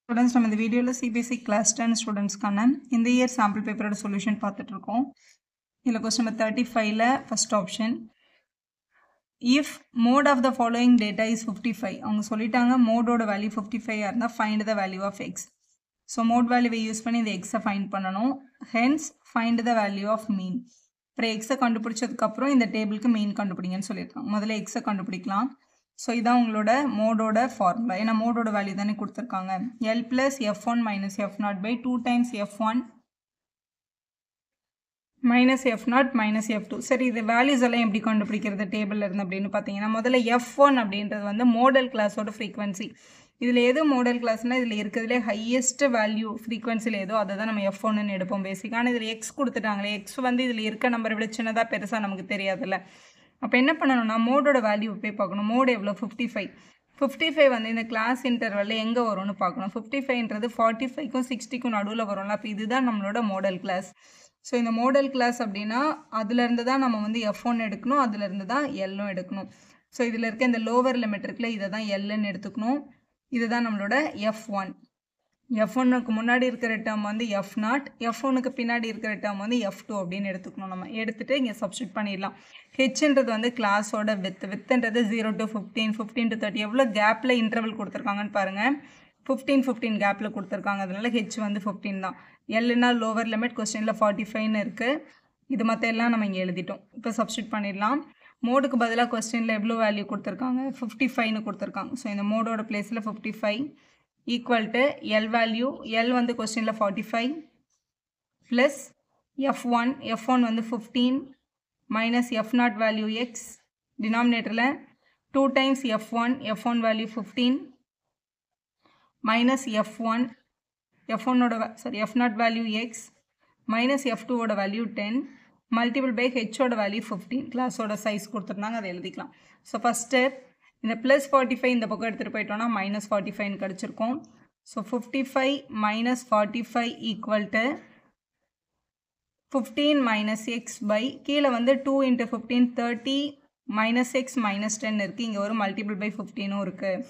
Students, நம்ம இந்த வீடியோல CBSE class 10 ஸ்டூடெண்ட்ஸ்க்கான இந்த இயர் சாம்பிள் பேப்பரோட சொல்யூஷன் பார்த்துட்டு இருக்கோம். இதுல क्वेश्चन நம்பர் 35ல first option if mode of the following data is 55 அவங்க சொல்லிட்டாங்க மோடோட வேல்யூ 55 இருந்தா find the value of x. So mode வேல்யூவை யூஸ் பண்ணி இந்த x ஃபைண்ட் பண்ணனும். Hence find the value of mean. அப்புறம் x கண்டுபிடிச்சதுக்கு அப்புறம் இந்த டேபிளுக்கு மீன் கண்டுபிடிங்கன்னு சொல்லிருக்காங்க. முதல்ல x கண்டுபிடிக்கலாம். So இதான் உங்களோட மோடோட ஃபார்முலா. ஏன்னா மோடோட வேல்யூ தானே கொடுத்துருக்காங்க. L plus f1 minus f0 by 2 times f1 minus f0 minus f2. சரி, இது வேல்யூஸ் எல்லாம் எப்படி கண்டுபிடிக்கிறது டேபிள்ல இருந்து அப்படின்னு பார்த்தீங்கன்னா முதல்ல f1 அப்படின்றது வந்து மோடல் கிளாஸோட ஃப்ரீக்வன்சி. இதில் எது மோடல் கிளாஸ்னால் இதில் இருக்கிறதுலே ஹையஸ்ட் வேல்யூ ஃப்ரீக்வன்சியில் ஏதோ அதை தான் நம்ம f1ன்னு எடுப்போம் பேசிக். ஆனால் இதில் x கொடுத்துட்டாங்களே, x வந்து இதில் இருக்க நம்பரை விட சின்னதாக பெருசாக நமக்கு தெரியாதுல்ல. அப்போ என்ன பண்ணணும்னா மோடோட வேல்யூ போய் பார்க்கணும். மோடு எவ்வளோ 55. 55 வந்து இந்த கிளாஸ் இன்டர்வலில் எங்கே வரும்னு பார்க்கணும். 55ன்றது 45க்கும் 60க்கும் நடுவில் வரும்ல. அப்போ இதுதான் நம்மளோட மோடல் கிளாஸ். ஸோ இந்த மோடல் கிளாஸ் அப்படின்னா அதுலேருந்து தான் நம்ம வந்து f1 எடுக்கணும், அதுலேருந்து தான் எல்லும் எடுக்கணும். ஸோ இதில் இருக்க இந்த லோவர் லிமிட் இருக்குல்ல, இதை தான் எல்லுன்னு எடுத்துக்கணும். இதுதான் நம்மளோட f1. f1க்கு முன்னாடி இருக்கிற டேர்ம் வந்து f0, f1க்கு பின்னாடி இருக்கிற டேர்ம் வந்து f2 அப்படின்னு எடுத்துக்கணும். நம்ம எடுத்துகிட்டு இங்கே சப்ஸ்டியூட் பண்ணிடலாம். ஹெச்ன்றது வந்து கிளாஸோட வித்துன்றது 0 to 15, 15 to 30 எவ்வளோ கேப்பில் இன்டர்வல் கொடுத்துருக்காங்கன்னு பாருங்கள். 15 கேப்பில் கொடுத்துருக்காங்க, அதனால ஹெச் வந்து 15 தான். எல்லுனா லோவர் லிமிட், கொஸ்டினில் 45ன்னு இருக்குது. இது மற்ற எல்லாம் நம்ம இங்கே எழுதிட்டோம். இப்போ சப்ஸ்டியூட் பண்ணிடலாம். மோடுக்கு பதிலாக கொஸ்டினில் எவ்வளோ வேல்யூ கொடுத்துருக்காங்க, 55ன்னு கொடுத்துருக்காங்க. ஸோ இந்த மோடோட பிளேஸில் 55 equal to L value, L வந்து கொஸ்டினில் 45 ப்ளஸ் f1 வந்து 15 மைனஸ் f0 வேல்யூ x, டினாமினேட்டரில் 2 times f1 value 15 minus f0 value x minus f2ஓட வேல்யூ 10 மல்டிபிள் பை ஹெச்சோட வேல்யூ 15. கிளாஸோட சைஸ் கொடுத்துருந்தாங்க, அதை எழுதிக்கலாம். ஸோ ஃபஸ்ட் ஸ்டெப் இந்த ப்ளஸ் 45 இந்த பக்கம் எடுத்துகிட்டு போயிட்டோன்னா மைனஸ் 45 கிடச்சிருக்கும். So 55 minus 45 equal to 15 minus X by கீழே வந்து 2 இன்ட்டு 15 30 மைனஸ் எக்ஸ் மைனஸ் 10 இருக்குது. இங்கே ஒரு மல்டிபிள் பை 15ம் இருக்குது.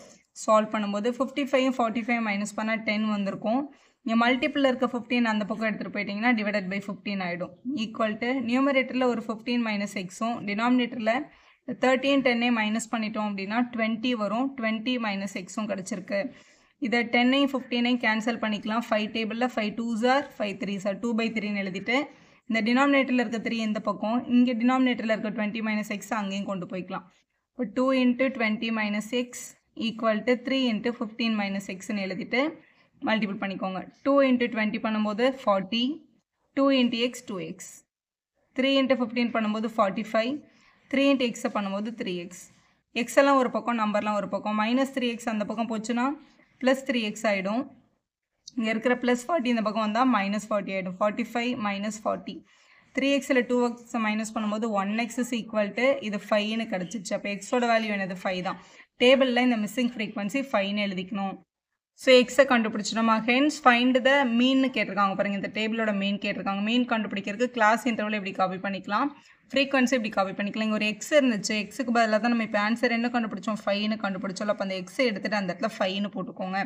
சால்வ் பண்ணும்போது 55 45 மைனஸ் பண்ணால் 10 வந்திருக்கும். இங்கே மல்டிப்பிளில் இருக்க 15 அந்த பக்கம் எடுத்துகிட்டு போயிட்டிங்கன்னா டிவைடட் பை 15 ஆகிடும். ஈக்குவல் டு நியூமரேட்டரில் ஒரு 15 மைனஸ் எக்ஸும் டினாமினேட்டரில் 13 10 மைனஸ் பண்ணிட்டோம் அப்படின்னா 20 வரும். 20 மைனஸ் எக்ஸும் கிடச்சிருக்கு. இதை 10ஐயும் 15ஐயும் கேன்சல் பண்ணிக்கலாம். 5 டேபிளில் 5 2s are 5 3s are 2/3ன்னு எழுதிட்டு இந்த டினாமினேட்டரில் இருக்க 3 இந்த பக்கம், இங்கே டினாமினேட்டரில் இருக்க 20 மைனஸ் எக்ஸ் அங்கேயும் கொண்டு போய்க்கலாம். இப்போ 2 into 20 minus X equal to 3 into 15 minus எக்ஸ்ன்னு எழுதிட்டு மல்டிபிள் பண்ணிக்கோங்க. 2 இன்ட்டு 20 பண்ணும்போது 40, 2 இன்ட்டு எக்ஸ் 2x, 3 இன்ட்டு 15 பண்ணும்போது 45, 3 இன்ட்டு எக்ஸை பண்ணும்போது 3x. எக்ஸ் எல்லாம் ஒரு பக்கம், நம்பர்லாம் ஒரு பக்கம். மைனஸ் 3x அந்த பக்கம் போச்சுன்னா ப்ளஸ் 3x ஆகிடும். இங்கே இருக்கிற ப்ளஸ் 40 இந்த பக்கம் வந்தால் மைனஸ் 40 ஆகிடும். 45 மைனஸ் 40, 3xல் 2x மைனஸ் பண்ணும்போது 1x இஸ் ஈக்குவல் டு இது 5ன்னு கிடச்சிச்சு. அப்போ எக்ஸோட வேல்யூ என்னது 5 தான். டேபிளில் இந்த மிஸ்ஸிங் ஃப்ரீக்வன்சி 5ன்னு எழுதிக்கணும். ஸோ எக்ஸை கண்டுபிடிச்சிட்டோமா. ஹென்ஸ் ஃபைண்ட் த மீன்னு கேட்டிருக்காங்க பாருங்கள். இந்த டேபிளோட மீன் கேட்டிருக்காங்க. மீன் கண்டுபிடிக்கிறதுக்கு கிளாஸ் இன்டர்வல் எப்படி காப்பி பண்ணிக்கலாம், ஃப்ரீக்வன்சி எப்படி காப்பி பண்ணிக்கலாம். இங்கே ஒரு எக்ஸ் இருந்துச்சு, எக்ஸுக்கு பதிலாக தான் நம்ம இப்போ ஆன்சர் என்ன கண்டுபிடிச்சோம், 5ன்னு கண்டுபிடிச்சோம். அப்போ அந்த எக்ஸை எடுத்துகிட்டு அந்த இடத்துல 5ன்னு போட்டுக்கோங்க.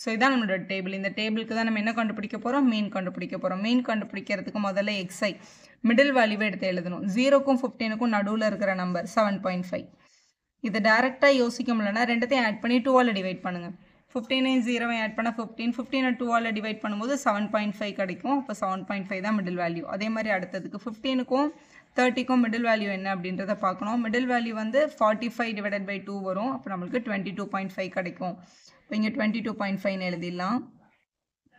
ஸோ இதான் நம்மளோட டேபிள். இந்த டேபிளுக்கு தான் நம்ம என்ன கண்டுபிடிக்க போகிறோம், மீன் கண்டுபிடிக்க போகிறோம். மீன் கண்டுபிடிக்கிறதுக்கு முதல்ல எக்ஸை மிடில் வேல்யூவை எடுத்து எழுதணும். 0க்கும் 15க்கும் நடுவில் இருக்கிற நம்பர் 7.5. இதை டேரெக்டாக யோசிக்க முடியலன்னா ரெண்டுத்தையும் ஆட் பண்ணி 2ஆல் டிவைட் பண்ணுங்கள். 15ஐயும் 0ஐயும் ஆட் பண்ணால் 15, 15 2ஆல் டிவைட் பண்ணும்போது 7.5 கிடைக்கும். அப்போ 7.5 தான் மிடில் வேல்யூ. அதே மாதிரி அடுத்ததுக்கு 15க்கும் 30க்கும் மிடில் வேல்யூ என்ன அப்படின்றத பார்க்கணும். மிடில் வேல்யூ வந்து 45 டிவைடட் பை 2 வரும். அப்போ நம்மளுக்கு 22.5 கிடைக்கும். இப்போ இங்கே 22.5ன்னு எழுதிடலாம்.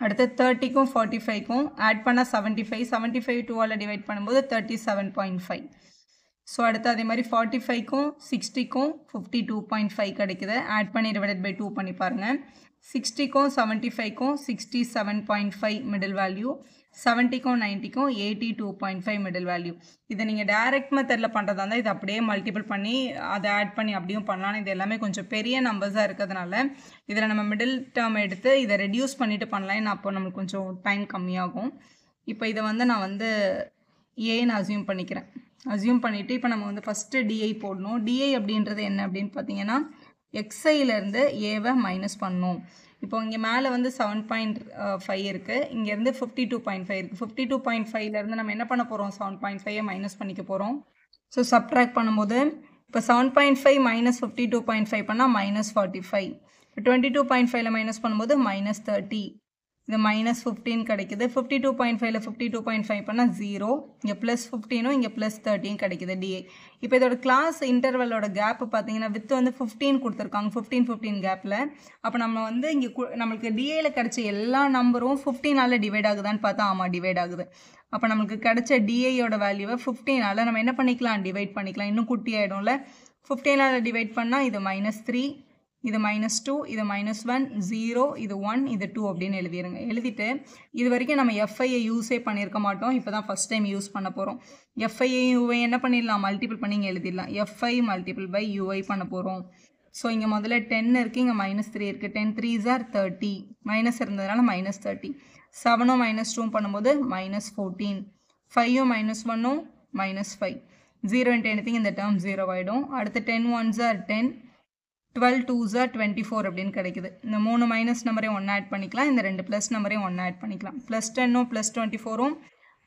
அடுத்து 30க்கும் 45க்கும் ஆட் பண்ணால் 75, 75 2ஆல் டிவைட் பண்ணும்போது 37.5. ஸோ அடுத்து அதே மாதிரி 45க்கும் 60க்கும் 52.5 கிடைக்குது. ஆட் பண்ணி டிவைடட் பை 2 பண்ணி பாருங்கள். 60க்கும் 75க்கும் 67.5 மிடில் வேல்யூ, 70க்கும் 90க்கும் 82.5 மிடில் வேல்யூ. இதை நீங்கள் டைரக்ட் மெத்தடில் பண்ணுறதா இருந்தால் இதை அப்படியே மல்டிபிள் பண்ணி அதை ஆட் பண்ணி அப்படியும் பண்ணலாம். இது எல்லாமே கொஞ்சம் பெரிய நம்பர்ஸாக இருக்கிறதுனால இதில் நம்ம மிடில் டேர்ம் எடுத்து இதை ரெடியூஸ் பண்ணிவிட்டு பண்ணலாம். ஏன்னா அப்போ நம்மளுக்கு கொஞ்சம் டைம் கம்மியாகும். இப்போ இதை வந்து நான் வந்து ஏன்னு அசியூம் பண்ணிக்கிறேன். அசியூம் பண்ணிவிட்டு இப்போ நம்ம வந்து ஃபஸ்ட்டு டிஐ போடணும். டிஐ அப்படின்றது என்ன அப்படின்னு பார்த்தீங்கன்னா எக்ஸைலேருந்து ஏவை மைனஸ் பண்ணணும். இப்போ இங்கே மேலே வந்து 7.5 இருக்குது, இங்கேருந்து 52.5 இருக்குது. 52.5லேருந்து நம்ம என்ன பண்ண போகிறோம், 7.5 மைனஸ் பண்ணிக்க போகிறோம். ஸோ சப்ட்ராக்ட் பண்ணும்போது இப்போ 7.5 மைனஸ் 52.5 பண்ணால் -45. இப்போ 22.5ல் மைனஸ் பண்ணும்போது -30. இது -15 கிடைக்குது. 52.5ல் 52.5 பண்ணால் 0. இங்கே +15 இங்கே +13 கிடைக்குது DA. இப்போ இதோட கிளாஸ் இன்டர்வலோட கேப் பார்த்தீங்கன்னா வித் வந்து 15 கொடுத்துருக்காங்க, 15 கேப்பில். அப்போ நம்ம வந்து இங்கே நம்மளுக்கு DAயில் கிடைச்ச எல்லா நம்பரும் 15ஆல் டிவைட் ஆகுதான்னு பார்த்தா ஆமாம் டிவைட் ஆகுது. அப்போ நமக்கு கிடைச்ச DAயோட வேல்யூவை 15ஆல் நம்ம என்ன பண்ணிக்கலாம், டிவைட் பண்ணிக்கலாம். இன்னும் குட்டி ஆகிடும்ல. 15ஆல் டிவைட் பண்ணால் இது -3, இது -2, இது -1, 0, இது 1, இது 2 அப்படின்னு எழுதிடுங்க. எழுதிட்டு இது வரைக்கும் நம்ம FIயை யூஸே பண்ணியிருக்க மாட்டோம், இப்போ தான் ஃபஸ்ட் டைம் யூஸ் பண்ண போகிறோம். FIயை UI என்ன பண்ணிடலாம், மல்டிபிள் பண்ணி இங்கே எழுதிடலாம். FI மல்டிபிள் பை UI பண்ண போகிறோம். ஸோ இங்கே முதல்ல 10 இருக்குது, இங்கே -3 இருக்குது. 10 3s are 30, மைனஸ் இருந்ததுனால -30. 7ம் -2 பண்ணும்போது -14. 5ம் -1ம் -5. 0 into anything இந்த டேர்ம் 0 ஆகிடும். அடுத்து 10 1s are 10, 12 2s are 24 அப்படின்னு கிடைக்குது. இந்த 3 மைனஸ் நம்பரையும் ஒன்று ஆட் பண்ணிக்கலாம், இந்த 2 ப்ளஸ் நம்பரையும் ஒன்று ஆட் பண்ணிக்கலாம். +10ம் +24ம்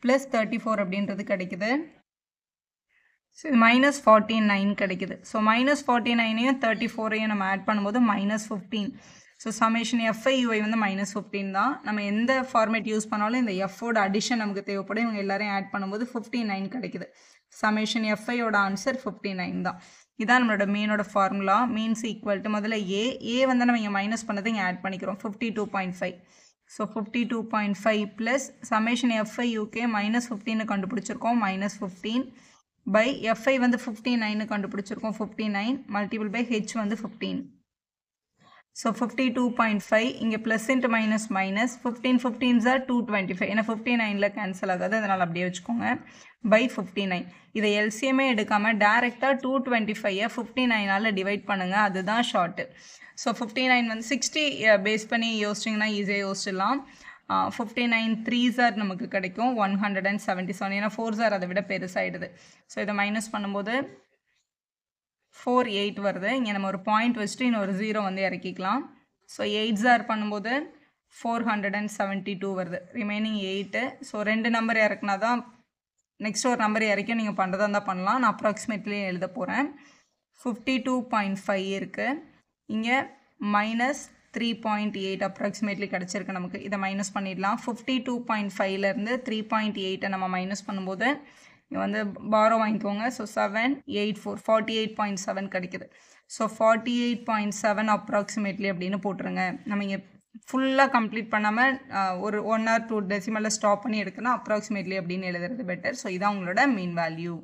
+34 அப்படின்றது கிடைக்குது. ஸோ இது -49 கிடைக்குது. ஸோ -49ஐயும் 34ஐயும் நம்ம ஆட் பண்ணும்போது -15. ஸோ சமேஷன் FIUI வந்து -15 தான். நம்ம எந்த ஃபார்மேட் யூஸ் பண்ணாலும் இந்த Fஓட அடிஷன் நமக்கு தேவைப்படும். இவங்க எல்லாரையும் ஆட் பண்ணும்போது 59 கிடைக்குது. சமேஷன் FIயோட ஆன்சர் 59 தான். இதான் நம்மளோட மீனோட ஃபார்முலா. மீன்ஸ் ஈக்குவல் டு முதல்ல ஏ வந்து நம்ம இங்கே மைனஸ் பண்ணதை இங்கே ஆட் பண்ணிக்கிறோம், 52.5. ஸோ 52.5 ப்ளஸ் சமேஷன் FIUK -15 கண்டுபிடிச்சிருக்கோம், -15 பை FI வந்து 59 கண்டுபிடிச்சிருக்கோம், 59 மல்டிபிள் பை H வந்து 15. ஸோ 52.5 இங்கே plus into minus minus 15 15s are 225. ஏன்னா 59ல் கேன்சல் ஆகாது, அதனால் அப்படியே வச்சுக்கோங்க. பை 59. இதை எல்சிஎம்மே எடுக்காமல் டேரெக்டாக 225ஐ 59ஆல் டிவைட் பண்ணுங்கள், அதுதான் ஷார்ட்டு. ஸோ 59 வந்து 60 பேஸ் பண்ணி யோசிச்சிங்கன்னா ஈஸியாக யோசிச்சிடலாம். 59 3s are நமக்கு கிடைக்கும் 177. ஏன்னா 4s are அதை விட பெருசாகிடுது. ஸோ இதை மைனஸ் பண்ணும்போது 48 வருது. இங்கே நம்ம ஒரு பாயிண்ட் வச்சுட்டு இன்னொரு 0 வந்து இறக்கிக்கலாம். ஸோ 8s are பண்ணும்போது 472 வருது. ரிமைனிங் 8. ஸோ 2 நம்பர் இறக்குனா தான் நெக்ஸ்ட் ஒரு நம்பர் இறக்கி நீங்கள் பண்ணுறதா இருந்தால் பண்ணலாம். நான் அப்ராக்சிமேட்லி எழுத போகிறேன். 52.5 இருக்குது. இங்கே -3.8 அப்ராக்சிமேட்லி கிடச்சிருக்கு நமக்கு. இதை மைனஸ் பண்ணிடலாம். 52.5லேருந்து 3.8 நம்ம மைனஸ் பண்ணும்போது இங்கே வந்து பாரோ வாங்கிக்கோங்க. ஸோ 7 8 4 48.7 கிடைக்குது. ஸோ 48.7 அப்ராக்சிமேட்லி அப்படின்னு போட்டுருங்க. நம்ம இங்கே ஃபுல்லாக கம்ப்ளீட் பண்ணாமல் ஒரு 1 or 2 டெசிமலில் ஸ்டாப் பண்ணி எடுக்கணும். அப்ராக்சிமேட்லி அப்படின்னு எழுதுறது பெட்டர். ஸோ இதான் உங்களோட மீன் வேல்யூ.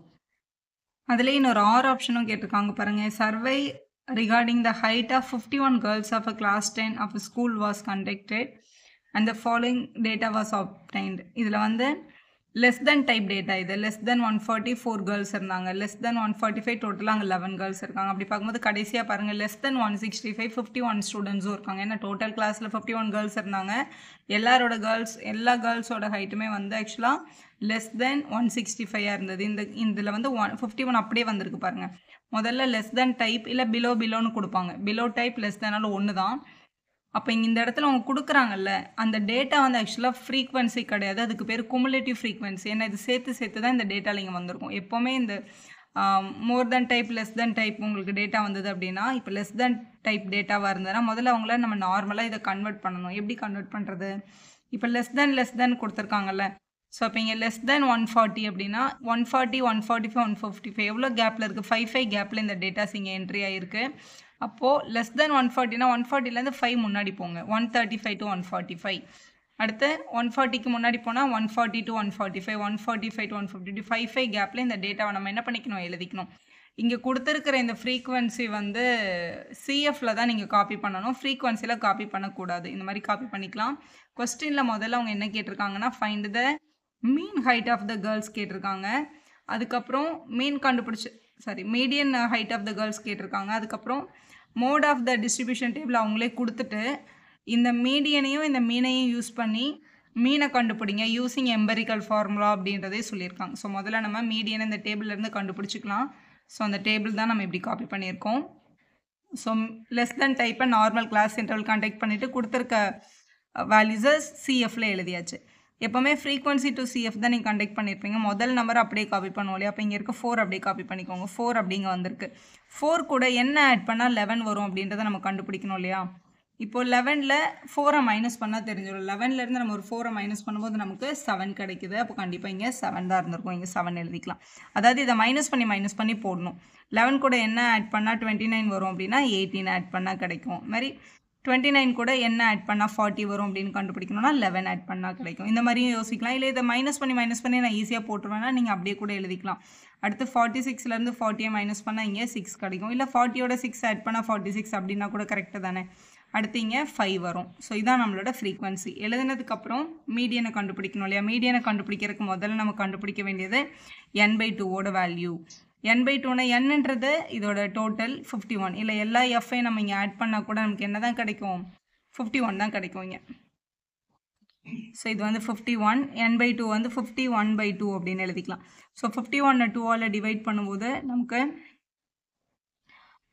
அதில் இன்னொரு 6 ஆப்ஷனும் கேட்டிருக்காங்க பாருங்கள். Survey regarding the height of 51 girls of a class 10 of a school was conducted and the following data was obtained. இதில் வந்து less than type data. இது less than 144 girls இருந்தாங்க, less than 145 டோட்டலாக அங்கே 11 girls இருக்காங்க. அப்படி பார்க்கும்போது கடைசியாக பாருங்கள் less than 165 51 ஸ்டூடெண்ட்ஸும் இருக்காங்க. ஏன்னா டோட்டல் கிளாஸில் 51 girls இருந்தாங்க. எல்லா கேர்ள்ஸோட ஹைட்டுமே வந்து ஆக்சுவலாக less than 165 இருந்தது. இதில் வந்து 51 அப்படியே வந்திருக்கு பாருங்கள். முதல்ல லெஸ் தென் டைப் இல்லை பிலோன்னு கொடுப்பாங்க. பிலோ டைப் லெஸ் தெனால ஒன்று தான். அப்போ இங்கே இந்த இடத்துல அவங்க கொடுக்குறாங்கல்ல, அந்த டேட்டா வந்து ஆக்சுவலாக ஃப்ரீக்வன்சி கிடையாது, அதுக்கு பேர் குமுலேட்டிவ் ஃப்ரீக்வன்சி. ஏன்னா இது சேர்த்து தான் இந்த டேட்டாவில் இங்கே வந்திருக்கும். எப்போவுமே இந்த மோர் தென் டைப் லெஸ் தென் டைப் உங்களுக்கு டேட்டா வந்தது அப்படின்னா, இப்போ லெஸ் தென் டைப் டேட்டாவாக இருந்ததுன்னா முதல்ல அவங்கள நம்ம நார்மலாக இதை கன்வெர்ட் பண்ணணும். எப்படி கன்வெர்ட் பண்ணுறது? இப்போ லெஸ் தென் கொடுத்துருக்காங்கல்ல, ஸோ இப்போ இங்கே லெஸ் தென் 140 அப்படின்னா 140 145 155 எவ்வளோ கேப்பில் இருக்குது? 5 கேப்பில் இந்த டேட்டாஸ் இங்கே என்ட்ரி ஆகிருக்கு. அப்போது லெஸ் தென் 140னா 140லேருந்து 5 முன்னாடி போங்க, 135 to 145. அடுத்து 140க்கு முன்னாடி போனால் 140 to 145, 145 to 150, 5 கேப்பில் இந்த டேட்டாவை நம்ம என்ன பண்ணிக்கணும், எழுதிக்கணும். இங்கே கொடுத்துருக்கிற இந்த ஃப்ரீக்வன்சி வந்து சிஎஃப்பில் தான் நீங்கள் காப்பி பண்ணணும், ஃப்ரீக்வன்சியில் காப்பி பண்ணக்கூடாது. இந்த மாதிரி காப்பி பண்ணிக்கலாம். கொஸ்டினில் முதல்ல அவங்க என்ன கேட்டிருக்காங்கன்னா find the mean height of the girls கேட்டிருக்காங்க. அதுக்கப்புறம் median height of the girls கேட்டிருக்காங்க. அதுக்கப்புறம் mode of the distribution table அவங்களே கொடுத்துட்டு இந்த மீடியனையும் இந்த மீனையும் யூஸ் பண்ணி மீனை கண்டுபிடிங்க யூஸிங் எம்பரிக்கல் ஃபார்முலா அப்படின்றதே சொல்லியிருக்காங்க. ஸோ முதல்ல நம்ம மீடியனை இந்த டேபிள்லேருந்து கண்டுபிடிச்சிக்கலாம். ஸோ அந்த டேபிள் தான் நம்ம இப்படி காப்பி பண்ணியிருக்கோம். ஸோ லெஸ் தென் டைப்பை நார்மல் கிளாஸ் இன்டர்வல் கான்டாக்ட் பண்ணிவிட்டு கொடுத்துருக்க வேல்யூஸை சிஎஃப்ல எழுதியாச்சு. எப்போவுமே ஃப்ரீக்வன்சி டு சிஎஃப் தான் நீங்கள் கண்டக்ட் பண்ணியிருப்பீங்க. முதல் நம்பர் அப்படியே காப்பி பண்ணுவோம் இல்லையா? அப்போ இங்கே இருக்க 4 அப்படியே காப்பி பண்ணிக்கோங்க. 4 அப்படிங்க வந்திருக்கு. 4 கூட என்ன ஆட் பண்ணால் 11 வரும் அப்படின்றத நம்ம கண்டுபிடிக்கணும் இல்லையா? இப்போது 11ல் 4 மைனஸ் பண்ணால் தெரிஞ்சிடும். 11லேருந்து நம்ம ஒரு 4 மைனஸ் பண்ணும்போது நமக்கு 7 கிடைக்குது. அப்போ கண்டிப்பாக இங்கே 7 தான் இருந்திருக்கும். இங்கே 7 எழுதிக்கலாம். அதாவது இதை மைனஸ் பண்ணி போடணும். 11 கூட என்ன ஆட் பண்ணால் 29 வரும் அப்படின்னா 18 ஆட் பண்ணால் கிடைக்கும். மாதிரி 29 கூட என்ன ஆட் பண்ணால் 40 வரும் அப்படின்னு கண்டுபிடிக்கணும்னா 11 ஆட் பண்ணால் கிடைக்கும். இந்த மாதிரியும் யோசிக்கலாம். இல்லை இதை மைனஸ் பண்ணி நான் ஈஸியாக போட்டுருவேன்னா நீங்கள் அப்படியே கூட எழுதிக்கலாம். அடுத்து 46லேருந்து 40 மைனஸ் பண்ணால் இங்கே 6 கிடைக்கும். இல்லை 40யோட 6 ஆட் பண்ணால் 46 அப்படின்னா கூட கரெக்டாக தானே. அடுத்து இங்கே 5 வரும். ஸோ இதான் நம்மளோட ஃப்ரீக்வன்சி. எழுதுனதுக்கப்புறம் மீடியனை கண்டுபிடிக்கணும் இல்லையா? மீடியனை கண்டுபிடிக்கிறதுக்கு முதல்ல நம்ம கண்டுபிடிக்க வேண்டியது n/2ஓட வேல்யூ. n/2னா என்னன்றது இதோட டோட்டல் 51. இல்லை எல்லா எஃப்ஐயும் நம்ம இங்கே ஆட் பண்ணால் கூட நமக்கு என்ன தான் கிடைக்கும்? 51 தான் கிடைக்கும் இங்கே. ஸோ இது வந்து 51. n/2 வந்து 51/2 அப்படின்னு எழுதிக்கலாம். ஸோ 51 2ஆல் டிவைட் பண்ணும்போது நமக்கு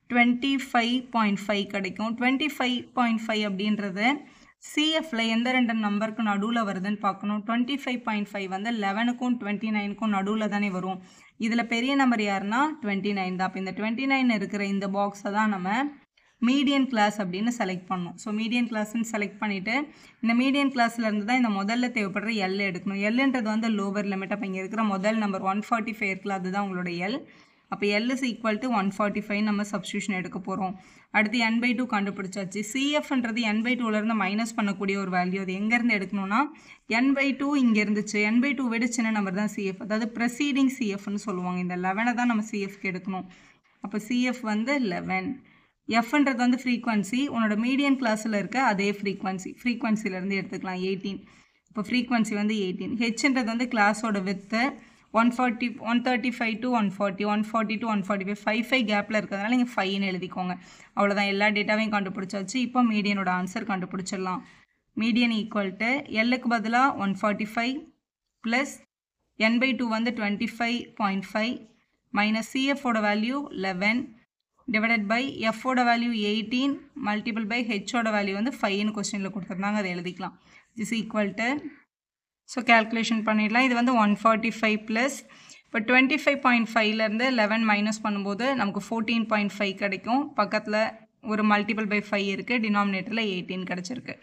25.5 கிடைக்கும். 25.5 அப்படின்றது சிஎஃப்ல எந்த 2 நம்பருக்கு நடுவில் வருதுன்னு பார்க்கணும். 25.5 வந்து 11க்கும் 29க்கும் நடுவில் தானே வரும். இதில் பெரிய நம்பர் யாருன்னா 29 தான். அப்போ இந்த 29 இருக்கிற இந்த பாக்ஸை தான் நம்ம மீடியன் கிளாஸ் அப்படின்னு செலக்ட் பண்ணணும். ஸோ மீடியன் கிளாஸ்ன்னு செலக்ட் பண்ணிவிட்டு இந்த மீடியன் கிளாஸ்லேருந்து தான் இந்த முதல்ல தேவைப்படுற எல் எடுக்கணும். எல்ன்றது வந்து லோவர் லிமிட். அப்போ இங்கே இருக்கிற முதல் நம்பர் 145 இருக்குல்ல, அதுதான் உங்களோட எல். அப்போ எல் இஸ் ஈக்குவல் டு 145 நம்ம சப்ஸ்டியூஷன் எடுக்க போகிறோம். அடுத்து n/2 கண்டுபிடிச்சாச்சு. சிஎஃப்ன்றது n/2லேருந்து மைனஸ் பண்ணக்கூடிய ஒரு வேல்யூ. அது எங்கேருந்து எடுக்கணும்னா n/2 இங்கே இருந்துச்சு. n/2 விட சின்ன நம்பர் தான் சிஎஃப், அதாவது ப்ரெசீடிங் சிஎஃப்னு சொல்லுவாங்க. இந்த 11 தான் நம்ம சிஎஃப்க்கு எடுக்கணும். அப்போ சிஎஃப் வந்து 11. எஃப்ன்றது வந்து ஃப்ரீக்வன்சி. உன்னோட மீடியன் கிளாஸில் இருக்க அதே ஃப்ரீக்வன்சிலேருந்து எடுத்துக்கலாம் 18. இப்போ ஃப்ரீக்வன்சி வந்து 18. ஹெச்ன்றது வந்து கிளாஸோட வித்து 135 to 140, 140 to 145, 5 கேப்பில் இருக்கிறதுனால நீங்கள் 5ன்னு எழுதிக்கோங்க. அவ்வளோதான், எல்லா டேட்டாவையும் கண்டுபிடிச்சாச்சு. இப்போ மீடியனோட ஆன்சர் கண்டுபிடிச்சிடலாம். மீடியன் ஈக்குவல் டு எல்லுக்கு பதிலாக 145 ப்ளஸ் n/2 வந்து 25.5 மைனஸ் சிஎஃபோட வேல்யூ 11 டிவைடட் பை எஃபோட வேல்யூ 18 மல்டிபிள் பை ஹெச்சோட வேல்யூ வந்து 5ன்னு கொஸ்டினில் கொடுத்துருந்தாங்க, அதை எழுதிக்கலாம். Is equal to so calculation பண்ணிடலாம். இது வந்து 145 ப்ளஸ் இப்போ 25.5லேருந்து 11 மைனஸ் பண்ணும்போது நமக்கு 14.5 கிடைக்கும். பக்கத்தில் ஒரு மல்டிபிள் பை 5 இருக்குது, டினாமினேட்டரில் 18 கிடச்சிருக்கு.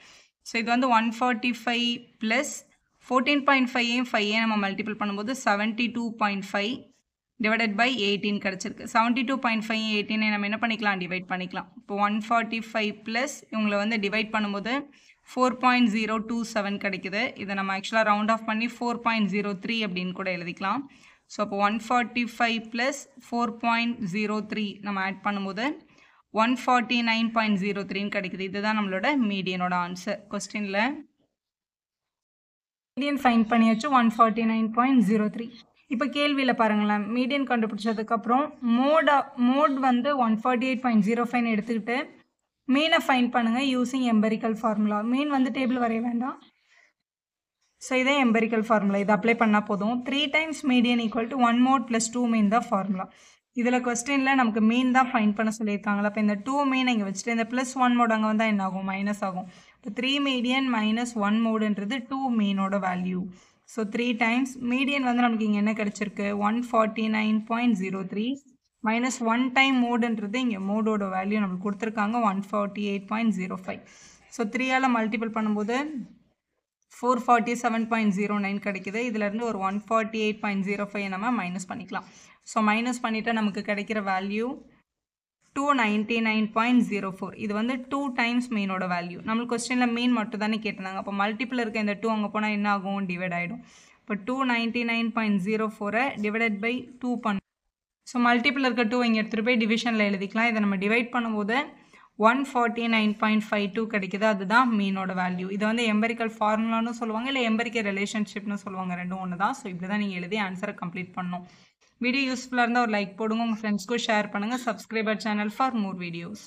ஸோ இது வந்து 145 ப்ளஸ் 14.5ஐயும் 5ஐயும் நம்ம மல்டிபிள் பண்ணும்போது 72.5 டிவைடட் பை 18 கிடச்சிருக்கு. 72.5 18 நம்ம என்ன பண்ணிக்கலாம்? டிவைட் பண்ணிக்கலாம். இப்போ 145 ப்ளஸ் இவங்களை வந்து டிவைட் பண்ணும்போது 4.027 கிடைக்குது. இதை நம்ம ஆக்சுவலாக ரவுண்ட் ஆஃப் பண்ணி 4.03 அப்படின்னு கூட எழுதிக்கலாம். ஸோ அப்போ 145 ப்ளஸ் 4.03 நம்ம ஆட் பண்ணும்போது 149.03 கிடைக்குது. இதுதான் நம்மளோட மீடியனோட ஆன்சர். கொஸ்டினில் மீடியன் ஃபைண்ட் பண்ணியாச்சு 149.03. இப்போ கேள்வியில் பாருங்களேன், மீடியன் கண்டுபிடிச்சதுக்கப்புறம் மோட் வந்து 148.05 எடுத்துக்கிட்டு மீனை ஃபைண்ட் பண்ணுங்கள் யூஸிங் எம்பரிக்கல் ஃபார்முலா. மீன் வந்து டேபிள் வரைய வேண்டாம். ஸோ இதே எம்பரிக்கல் ஃபார்முலா, இது அப்ளை பண்ணால் போதும். 3 times median equal to 1 mode plus 2 mean தான் ஃபார்முலா. இதில் கொஸ்டினில் நமக்கு மீன் தான் ஃபைண்ட் பண்ண சொல்லியிருக்காங்களா. இப்போ இந்த 2 மீன் இங்கே வச்சுட்டு இந்த ப்ளஸ் 1 மோட் அங்கே வந்தால் என்ன ஆகும்? மைனஸ் ஆகும். இப்போ 3 மீடியன் மைனஸ் 1 மோடுன்றது 2 மீனோட வேல்யூ. ஸோ 3 times மீடியன் வந்து நமக்கு இங்கே என்ன கிடச்சிருக்கு? 149.03 மைனஸ் 1 டைம் மோடுன்றது இங்கே மோடோட வேல்யூ நமக்கு கொடுத்துருக்காங்க 148.05. ஸோ 3ஆல் மல்டிபிள் பண்ணும்போது 447.09 கிடைக்குது. இதிலேருந்து ஒரு 148.05 நம்ம மைனஸ் பண்ணிக்கலாம். ஸோ மைனஸ் பண்ணிவிட்டால் நமக்கு கிடைக்கிற வேல்யூ 299.04. இது வந்து 2 times மீனோட வேல்யூ. நம்மளுக்கு கொஸ்டினில் மீன் மட்டும் தானே கேட்டிருந்தாங்க. அப்போ மல்டிப்பிள் இருக்க இந்த 2 அங்கே போனால் என்ன ஆகும்? டிவைட் ஆகிடும். இப்போ 299.04 டிவைடட் பை 2 பண்ண. ஸோ மல்டிப்பிள் இருக்க 2 இங்கே எடுத்துகிட்டு போய் டிவிஷனில் எழுதிக்கலாம். இதை நம்ம டிவைட் பண்ணும்போது 149.52 கிடைக்குது. அதுதான் மீனோட வேல்யூ. இதை வந்து எம்பரிக்கல் ஃபார்முலான்னு சொல்லுவாங்க, இல்லை எம்பரிக்கல் ரிலேஷன்ஷிப்னு சொல்லுவாங்க. ரெண்டும் ஒன்று தான். ஸோ இப்படி தான் நீங்கள் எழுதி ஆன்சரை கம்ப்ளீட் பண்ணணும். வீடியோ யூஸ்ஃபுல்லாக இருந்தால் ஒரு லைக் போடுங்க, உங்கள் ஃப்ரெண்ட்ஸ்க்கும் ஷேர் பண்ணுங்கள். Subscriber channel for more videos.